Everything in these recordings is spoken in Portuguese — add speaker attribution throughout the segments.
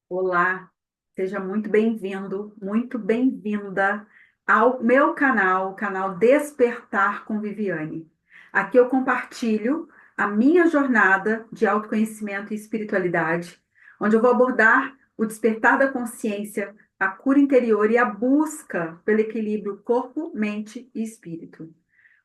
Speaker 1: Olá, seja muito bem-vindo, muito bem-vinda ao meu canal, o canal Despertar com Viviane. Aqui eu compartilho a minha jornada de autoconhecimento e espiritualidade, onde eu vou abordar o despertar da consciência, a cura interior e a busca pelo equilíbrio corpo, mente e espírito.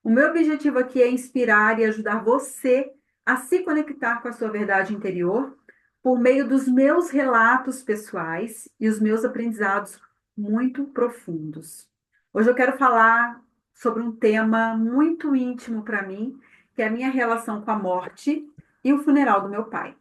Speaker 1: O meu objetivo aqui é inspirar e ajudar você a se conectar com a sua verdade interior por meio dos meus relatos pessoais e os meus aprendizados muito profundos. Hoje eu quero falar sobre um tema muito íntimo para mim, que é a minha relação com a morte e o funeral do meu pai.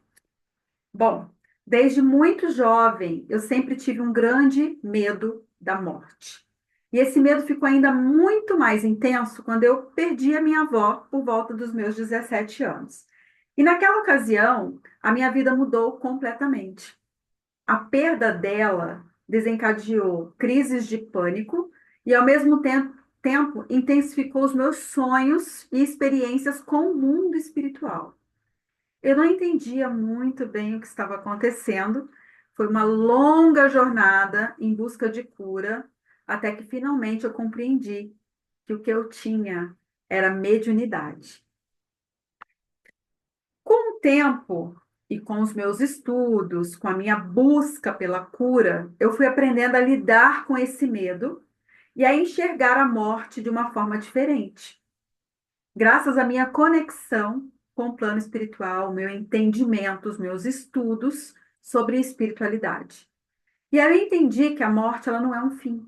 Speaker 1: Bom, desde muito jovem, eu sempre tive um grande medo da morte. E esse medo ficou ainda muito mais intenso quando eu perdi a minha avó por volta dos meus 17 anos. E naquela ocasião, a minha vida mudou completamente. A perda dela desencadeou crises de pânico e, ao mesmo tempo, intensificou os meus sonhos e experiências com o mundo espiritual. Eu não entendia muito bem o que estava acontecendo. Foi uma longa jornada em busca de cura, até que finalmente eu compreendi que o que eu tinha era mediunidade. Com o tempo e com os meus estudos, com a minha busca pela cura, eu fui aprendendo a lidar com esse medo e a enxergar a morte de uma forma diferente. Graças à minha conexão com o plano espiritual, meu entendimento, os meus estudos sobre espiritualidade. E aí eu entendi que a morte ela não é um fim,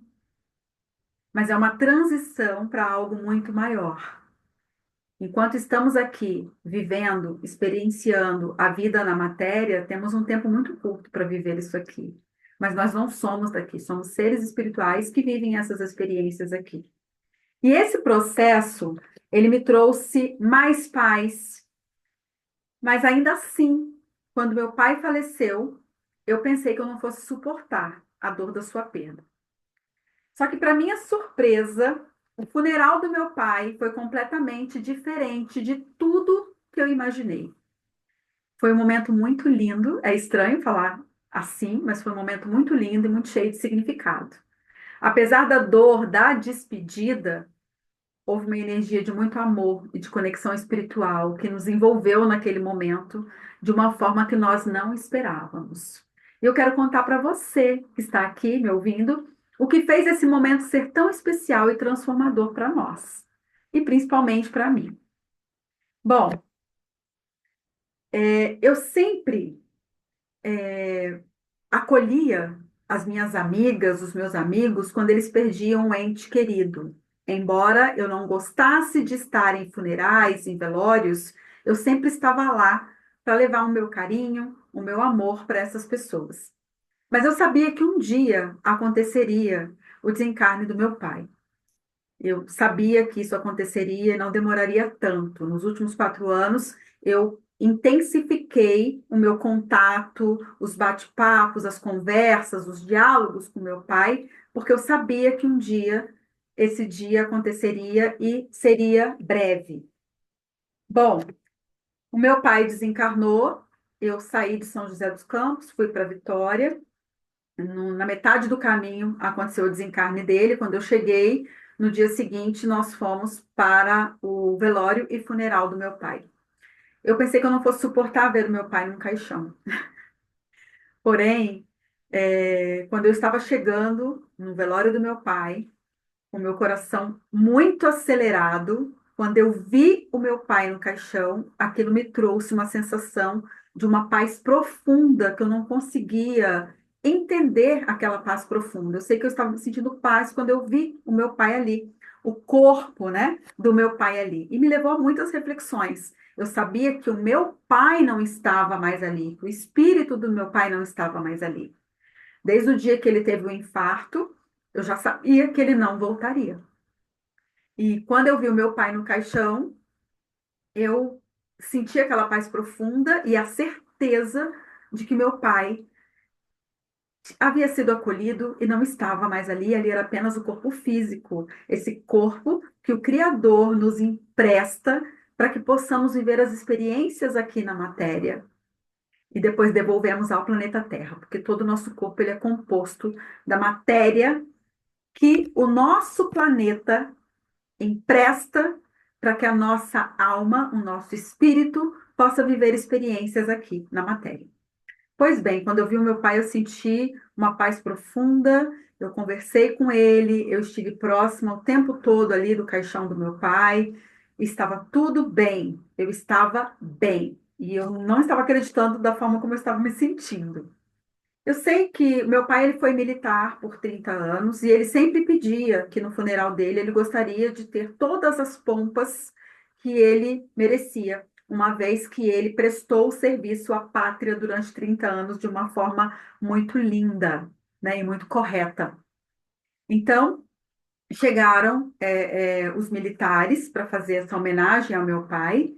Speaker 1: mas é uma transição para algo muito maior. Enquanto estamos aqui vivendo, experienciando a vida na matéria, temos um tempo muito curto para viver isso aqui. Mas nós não somos daqui, somos seres espirituais que vivem essas experiências aqui. E esse processo, ele me trouxe mais paz. Mas ainda assim, quando meu pai faleceu, eu pensei que eu não fosse suportar a dor da sua perda. Só que, para minha surpresa, o funeral do meu pai foi completamente diferente de tudo que eu imaginei. Foi um momento muito lindo, é estranho falar assim, mas foi um momento muito lindo e muito cheio de significado. Apesar da dor da despedida, houve uma energia de muito amor e de conexão espiritual que nos envolveu naquele momento de uma forma que nós não esperávamos. E eu quero contar para você que está aqui me ouvindo o que fez esse momento ser tão especial e transformador para nós, e principalmente para mim. Bom, eu sempre acolhia as minhas amigas, os meus amigos, quando eles perdiam um ente querido. Embora eu não gostasse de estar em funerais, em velórios, eu sempre estava lá para levar o meu carinho, o meu amor para essas pessoas. Mas eu sabia que um dia aconteceria o desencarne do meu pai. Eu sabia que isso aconteceria e não demoraria tanto. Nos últimos 4 anos, eu intensifiquei o meu contato, os bate-papos, as conversas, os diálogos com meu pai, porque eu sabia que um dia esse dia aconteceria e seria breve. Bom, o meu pai desencarnou, eu saí de São José dos Campos, fui para Vitória. Na metade do caminho aconteceu o desencarne dele. Quando eu cheguei, no dia seguinte, nós fomos para o velório e funeral do meu pai. Eu pensei que eu não fosse suportar ver o meu pai num caixão. Porém, quando eu estava chegando no velório do meu pai, com o meu coração muito acelerado, quando eu vi o meu pai no caixão, aquilo me trouxe uma sensação de uma paz profunda que eu não conseguia entender aquela paz profunda. Eu sei que eu estava sentindo paz quando eu vi o meu pai ali, o corpo, né, do meu pai ali. E me levou a muitas reflexões. Eu sabia que o meu pai não estava mais ali, que o espírito do meu pai não estava mais ali. Desde o dia que ele teve o infarto, eu já sabia que ele não voltaria. E quando eu vi o meu pai no caixão, eu senti aquela paz profunda e a certeza de que meu pai havia sido acolhido e não estava mais ali, ali era apenas o corpo físico, esse corpo que o Criador nos empresta para que possamos viver as experiências aqui na matéria. e depois devolvemos ao planeta Terra, porque todo o nosso corpo ele é composto da matéria que o nosso planeta empresta para que a nossa alma, o nosso espírito, possa viver experiências aqui na matéria. Pois bem, quando eu vi o meu pai, eu senti uma paz profunda. Eu conversei com ele, eu estive próxima o tempo todo ali do caixão do meu pai. Estava tudo bem, eu estava bem. E eu não estava acreditando da forma como eu estava me sentindo. Eu sei que meu pai ele foi militar por 30 anos e ele sempre pedia que no funeral dele ele gostaria de ter todas as pompas que ele merecia, uma vez que ele prestou serviço à pátria durante 30 anos de uma forma muito linda, né, e muito correta. Então, chegaram os militares para fazer essa homenagem ao meu pai.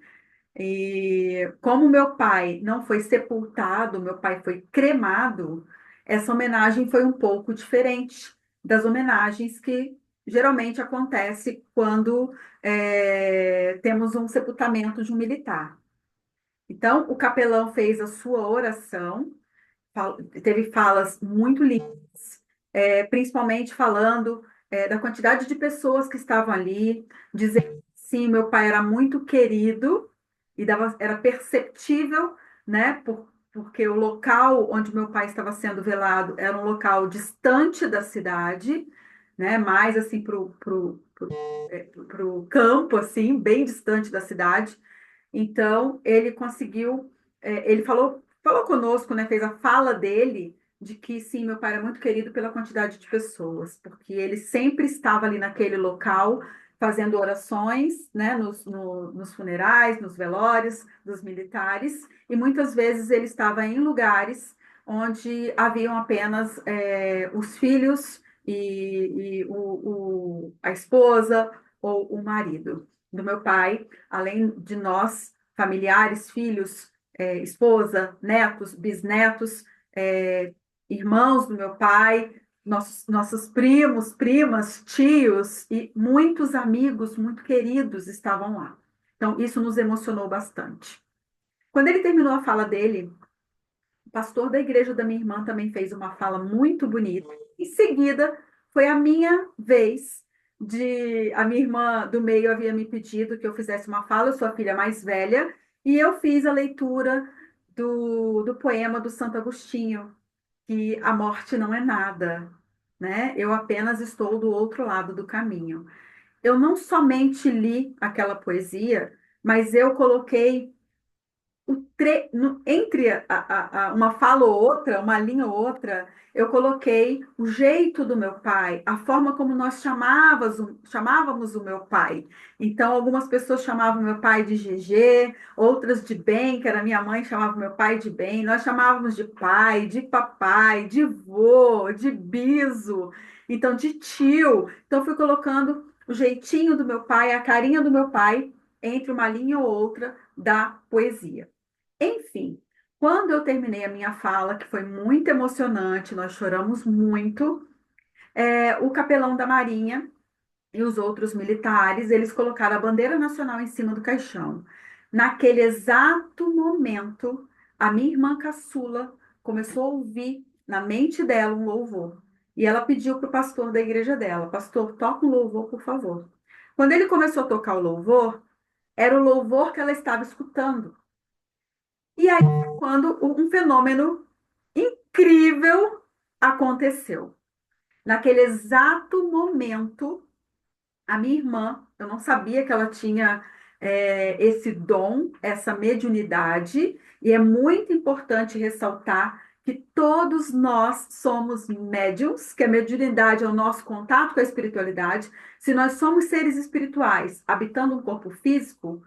Speaker 1: E como meu pai não foi sepultado, meu pai foi cremado, essa homenagem foi um pouco diferente das homenagens que geralmente acontece quando temos um sepultamento de um militar. Então, o capelão fez a sua oração, teve falas muito lindas, principalmente falando da quantidade de pessoas que estavam ali, dizendo que sim, meu pai era muito querido e era perceptível, né, porque o local onde meu pai estava sendo velado era um local distante da cidade, né, mais assim para o campo, assim, bem distante da cidade. Então, ele conseguiu, ele falou conosco, né, fez a fala dele de que sim, meu pai era muito querido pela quantidade de pessoas, porque ele sempre estava ali naquele local fazendo orações, né, nos funerais, nos velórios dos militares, e muitas vezes ele estava em lugares onde haviam apenas os filhos e a esposa ou o marido do meu pai, além de nós, familiares, filhos, esposa, netos, bisnetos, irmãos do meu pai, nossos primos, primas, tios e muitos amigos muito queridos estavam lá. Então, isso nos emocionou bastante. Quando ele terminou a fala dele, o pastor da igreja da minha irmã também fez uma fala muito bonita. Em seguida, foi a minha vez a minha irmã do meio havia me pedido que eu fizesse uma fala, eu sou a filha mais velha, e eu fiz a leitura do poema do Santo Agostinho, que a morte não é nada, né? Eu apenas estou do outro lado do caminho. Eu não somente li aquela poesia, mas eu coloquei entre uma fala ou outra, uma linha ou outra, eu coloquei o jeito do meu pai, a forma como nós chamávamos o meu pai. Então, algumas pessoas chamavam meu pai de GG, outras de bem, que era minha mãe, chamava meu pai de bem. Nós chamávamos de pai, de papai, de vô, de biso, então de tio. Então, fui colocando o jeitinho do meu pai, a carinha do meu pai, entre uma linha ou outra da poesia. Enfim, quando eu terminei a minha fala, que foi muito emocionante, nós choramos muito, o capelão da Marinha e os outros militares, eles colocaram a bandeira nacional em cima do caixão. Naquele exato momento, a minha irmã caçula começou a ouvir na mente dela um louvor. E ela pediu para o pastor da igreja dela: Pastor, toca um louvor, por favor. Quando ele começou a tocar o louvor, era o louvor que ela estava escutando. E aí, quando um fenômeno incrível aconteceu. Naquele exato momento, a minha irmã, eu não sabia que ela tinha esse dom, essa mediunidade, e é muito importante ressaltar que todos nós somos médiums, que a mediunidade é o nosso contato com a espiritualidade. Se nós somos seres espirituais habitando um corpo físico,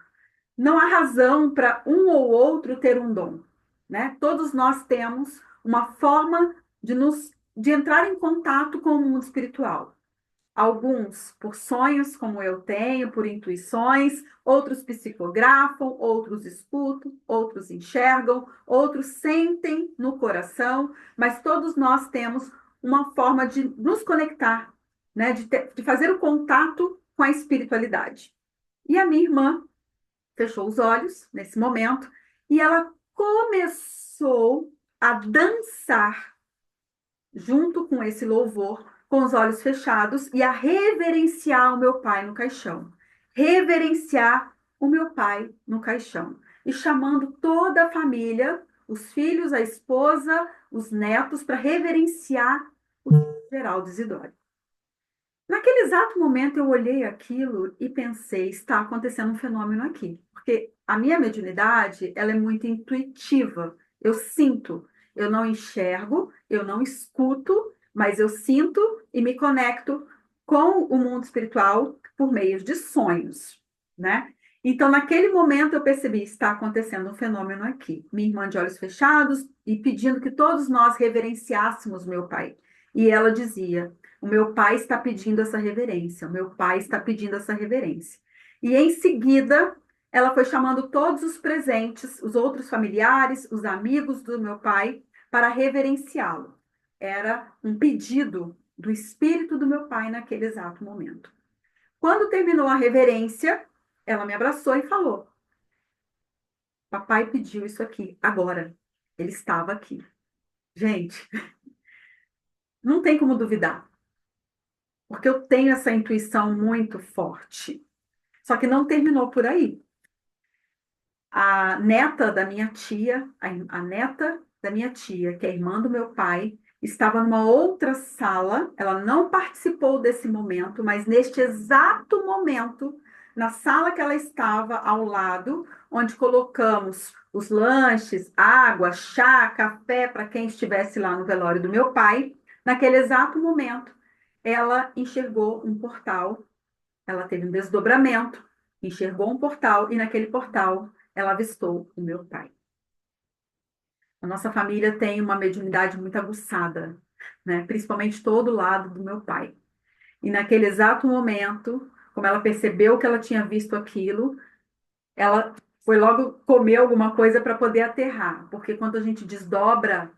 Speaker 1: não há razão para um ou outro ter um dom, né? Todos nós temos uma forma de entrar em contato com o mundo espiritual. Alguns por sonhos, como eu tenho, por intuições, outros psicografam, outros escutam, outros enxergam, outros sentem no coração, mas todos nós temos uma forma de nos conectar, né? De fazer o contato com a espiritualidade. E a minha irmã fechou os olhos nesse momento e ela começou começou a dançar junto com esse louvor, com os olhos fechados, e a reverenciar o meu pai no caixão. Reverenciar o meu pai no caixão. E chamando toda a família, os filhos, a esposa, os netos, para reverenciar o Geraldo Isidoro. Naquele exato momento, eu olhei aquilo e pensei, está acontecendo um fenômeno aqui. Porque a minha mediunidade, ela é muito intuitiva. Eu sinto, eu não enxergo, eu não escuto, mas eu sinto e me conecto com o mundo espiritual por meio de sonhos, né? Então, naquele momento, eu percebi, está acontecendo um fenômeno aqui. Minha irmã de olhos fechados e pedindo que todos nós reverenciássemos meu pai. E ela dizia: o meu pai está pedindo essa reverência, o meu pai está pedindo essa reverência. E em seguida, ela foi chamando todos os presentes, os outros familiares, os amigos do meu pai, para reverenciá-lo. Era um pedido do espírito do meu pai naquele exato momento. Quando terminou a reverência, ela me abraçou e falou: papai pediu isso aqui, agora. Ele estava aqui. Gente, não tem como duvidar, porque eu tenho essa intuição muito forte. Só que não terminou por aí. A neta da minha tia, a neta da minha tia, que é irmã do meu pai, estava numa outra sala. Ela não participou desse momento, mas neste exato momento, na sala que ela estava ao lado, onde colocamos os lanches, água, chá, café para quem estivesse lá no velório do meu pai, naquele exato momento, ela enxergou um portal. Ela teve um desdobramento, enxergou um portal e naquele portal ela avistou o meu pai. A nossa família tem uma mediunidade muito aguçada, né? Principalmente todo o lado do meu pai. E naquele exato momento, como ela percebeu que ela tinha visto aquilo, ela foi logo comer alguma coisa para poder aterrar, porque quando a gente desdobra,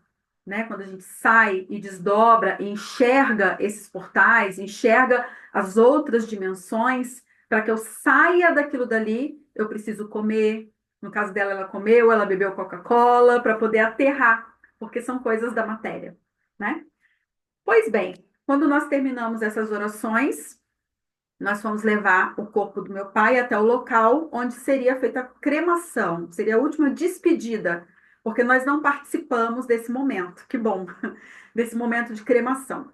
Speaker 1: né, quando a gente sai e desdobra e enxerga esses portais, enxerga as outras dimensões, para que eu saia daquilo dali, eu preciso comer. No caso dela, ela comeu, ela bebeu Coca-Cola para poder aterrar, porque são coisas da matéria, né? Pois bem, quando nós terminamos essas orações, nós fomos levar o corpo do meu pai até o local onde seria feita a cremação, seria a última despedida, porque nós não participamos desse momento, que bom, desse momento de cremação.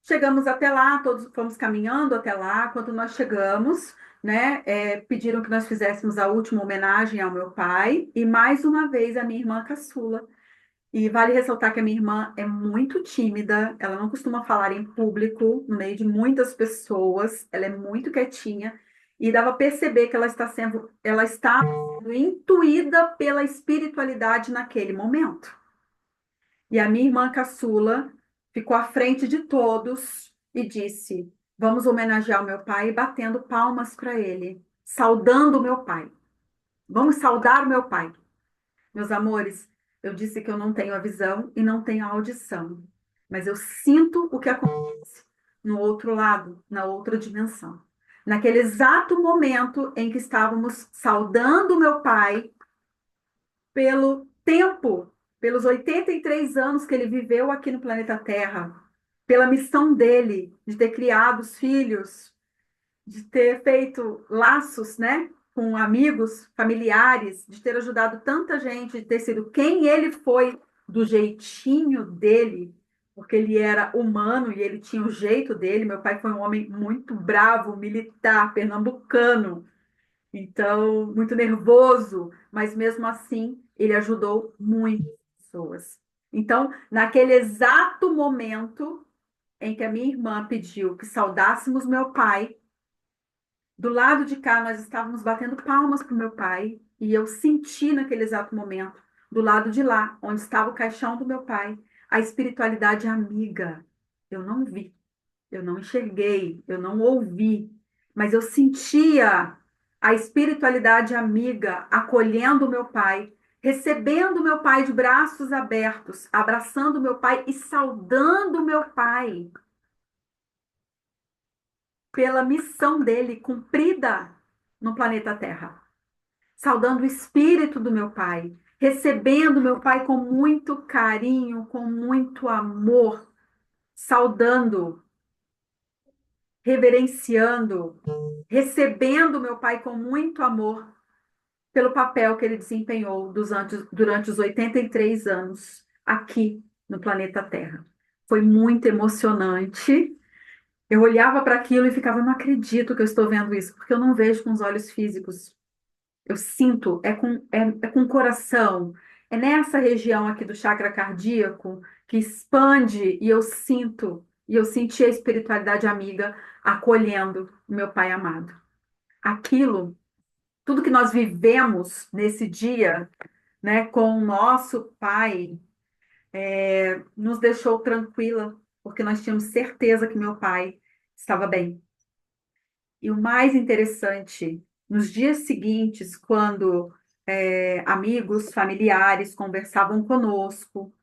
Speaker 1: Chegamos até lá, todos fomos caminhando até lá. Quando nós chegamos, né, pediram que nós fizéssemos a última homenagem ao meu pai e mais uma vez a minha irmã caçula. E vale ressaltar que a minha irmã é muito tímida, ela não costuma falar em público, no meio de muitas pessoas, ela é muito quietinha, e dava a perceber que ela está sendo intuída pela espiritualidade naquele momento. E a minha irmã caçula ficou à frente de todos e disse: vamos homenagear o meu pai, batendo palmas para ele, saudando o meu pai. Vamos saudar o meu pai. Meus amores, eu disse que eu não tenho a visão e não tenho a audição, mas eu sinto o que acontece no outro lado, na outra dimensão. Naquele exato momento em que estávamos saudando meu pai pelo tempo, pelos 83 anos que ele viveu aqui no planeta Terra, pela missão dele de ter criado os filhos, de ter feito laços, né, com amigos, familiares, de ter ajudado tanta gente, de ter sido quem ele foi do jeitinho dele, porque ele era humano e ele tinha o jeito dele. Meu pai foi um homem muito bravo, militar, pernambucano, então muito nervoso, mas mesmo assim ele ajudou muitas pessoas. Então, naquele exato momento em que a minha irmã pediu que saudássemos meu pai, do lado de cá, nós estávamos batendo palmas para o meu pai, e eu senti naquele exato momento, do lado de lá, onde estava o caixão do meu pai, a espiritualidade amiga. Eu não vi, eu não enxerguei, eu não ouvi, mas eu sentia a espiritualidade amiga acolhendo o meu pai, recebendo o meu pai de braços abertos, abraçando o meu pai e saudando o meu pai pela missão dele cumprida no planeta Terra, saudando o espírito do meu pai. recebendo meu pai com muito carinho, com muito amor, saudando, reverenciando, recebendo meu pai com muito amor pelo papel que ele desempenhou durante os 83 anos aqui no planeta Terra. Foi muito emocionante. Eu olhava para aquilo e ficava, não acredito que eu estou vendo isso, porque eu não vejo com os olhos físicos. Eu sinto, é com o coração. É nessa região aqui do chakra cardíaco que expande e eu sinto, e eu senti a espiritualidade amiga acolhendo o meu pai amado. Aquilo, tudo que nós vivemos nesse dia, né, com o nosso pai, nos deixou tranquila, porque nós tínhamos certeza que meu pai estava bem. E o mais interessante, nos dias seguintes, quando amigos, familiares conversavam conosco,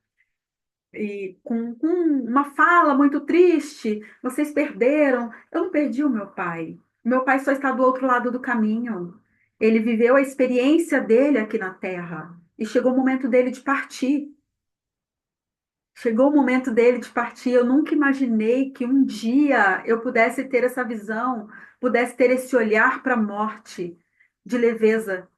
Speaker 1: e com uma fala muito triste, vocês perderam. Eu não perdi o meu pai. Meu pai só está do outro lado do caminho. Ele viveu a experiência dele aqui na Terra. E chegou o momento dele de partir. Chegou o momento dele de partir. Eu nunca imaginei que um dia eu pudesse ter essa visão, pudesse ter esse olhar para a morte de leveza,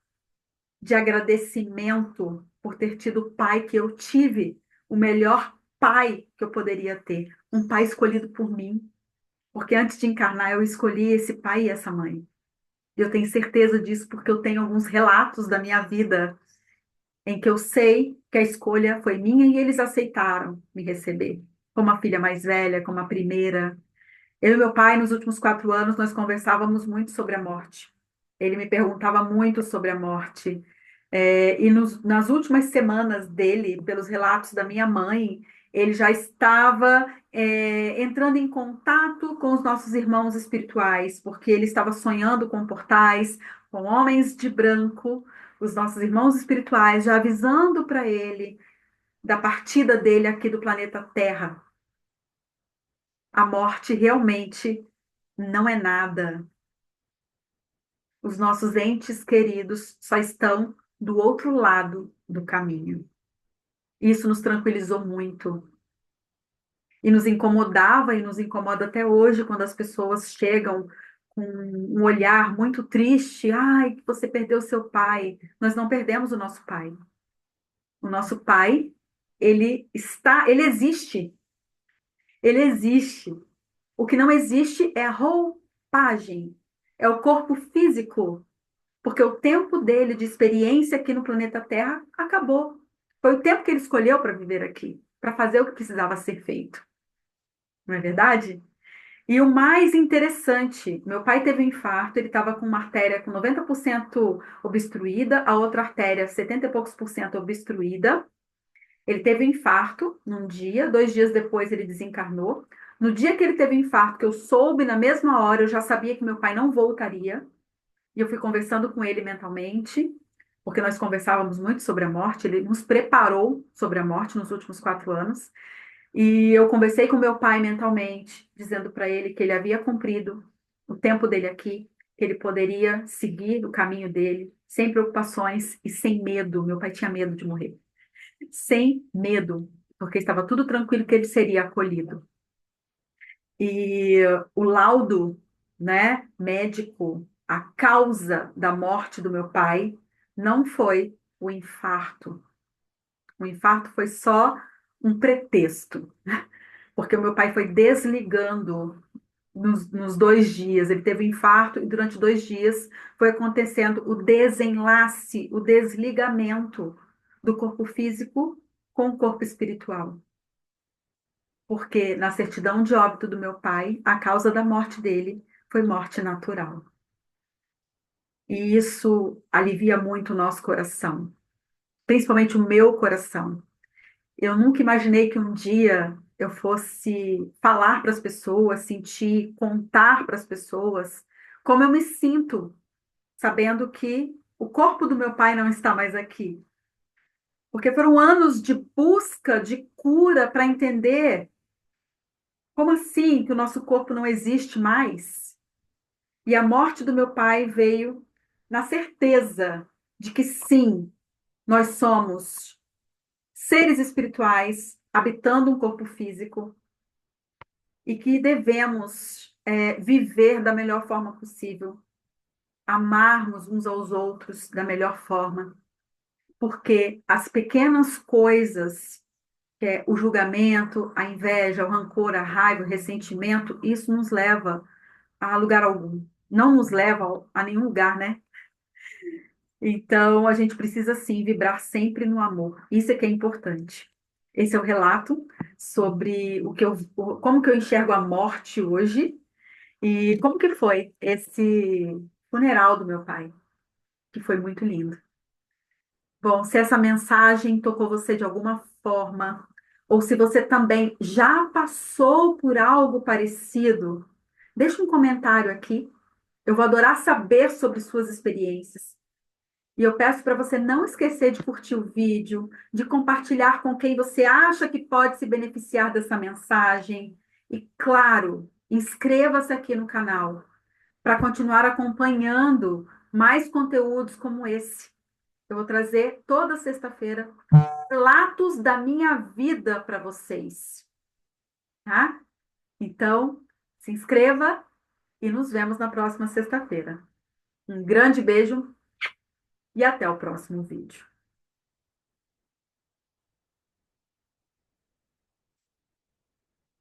Speaker 1: de agradecimento por ter tido o pai que eu tive, o melhor pai que eu poderia ter, um pai escolhido por mim. Porque antes de encarnar, eu escolhi esse pai e essa mãe. Eu tenho certeza disso porque eu tenho alguns relatos da minha vida em que eu sei que a escolha foi minha e eles aceitaram me receber como a filha mais velha, como a primeira. Eu e meu pai, nos últimos 4 anos, nós conversávamos muito sobre a morte. Ele me perguntava muito sobre a morte. E nas últimas semanas dele, pelos relatos da minha mãe, ele já estava entrando em contato com os nossos irmãos espirituais, porque ele estava sonhando com portais, com homens de branco, os nossos irmãos espirituais, já avisando para ele da partida dele aqui do planeta Terra. A morte realmente não é nada. Os nossos entes queridos só estão do outro lado do caminho. Isso nos tranquilizou muito e nos incomodava e nos incomoda até hoje quando as pessoas chegam com um olhar muito triste. Ai, que você perdeu seu pai. Nós não perdemos o nosso pai. O nosso pai, ele existe. Ele existe. O que não existe é a roupagem, é o corpo físico, porque o tempo dele de experiência aqui no planeta Terra acabou. Foi o tempo que ele escolheu para viver aqui, para fazer o que precisava ser feito. Não é verdade? E o mais interessante, meu pai teve um infarto, ele estava com uma artéria com 90% obstruída, a outra artéria 70 e poucos por cento obstruída. Ele teve um infarto num dia, 2 dias depois ele desencarnou. No dia que ele teve o infarto, que eu soube na mesma hora, eu já sabia que meu pai não voltaria. E eu fui conversando com ele mentalmente, porque nós conversávamos muito sobre a morte, ele nos preparou sobre a morte nos últimos 4 anos. E eu conversei com meu pai mentalmente, dizendo para ele que ele havia cumprido o tempo dele aqui, que ele poderia seguir o caminho dele, sem preocupações e sem medo. Meu pai tinha medo de morrer. Sem medo, porque estava tudo tranquilo que ele seria acolhido. E o laudo, né, médico, a causa da morte do meu pai não foi o infarto. O infarto foi só um pretexto, porque o meu pai foi desligando nos 2 dias. Ele teve um infarto e durante 2 dias foi acontecendo o desenlace, o desligamento do corpo físico com o corpo espiritual. Porque na certidão de óbito do meu pai, a causa da morte dele foi morte natural. E isso alivia muito o nosso coração, principalmente o meu coração. Eu nunca imaginei que um dia eu fosse falar para as pessoas, sentir, contar para as pessoas como eu me sinto, sabendo que o corpo do meu pai não está mais aqui. Porque foram anos de busca, de cura para entender como assim que o nosso corpo não existe mais. E a morte do meu pai veio na certeza de que sim, Nós somos seres espirituais habitando um corpo físico e que devemos viver da melhor forma possível, amarmos uns aos outros da melhor forma, porque as pequenas coisas, que é o julgamento, a inveja, o rancor, a raiva, o ressentimento, isso nos leva a lugar algum. Não nos leva a nenhum lugar, né? Então, a gente precisa sim vibrar sempre no amor. Isso é que é importante. Esse é o relato sobre como que eu enxergo a morte hoje e como que foi esse funeral do meu pai, que foi muito lindo. Bom, se essa mensagem tocou você de alguma forma, ou se você também já passou por algo parecido, deixa um comentário aqui. Eu vou adorar saber sobre suas experiências. E eu peço para você não esquecer de curtir o vídeo, de compartilhar com quem você acha que pode se beneficiar dessa mensagem. E, claro, inscreva-se aqui no canal para continuar acompanhando mais conteúdos como esse. Eu vou trazer toda sexta-feira relatos da minha vida para vocês, tá? Então, se inscreva e nos vemos na próxima sexta-feira. Um grande beijo e até o próximo vídeo.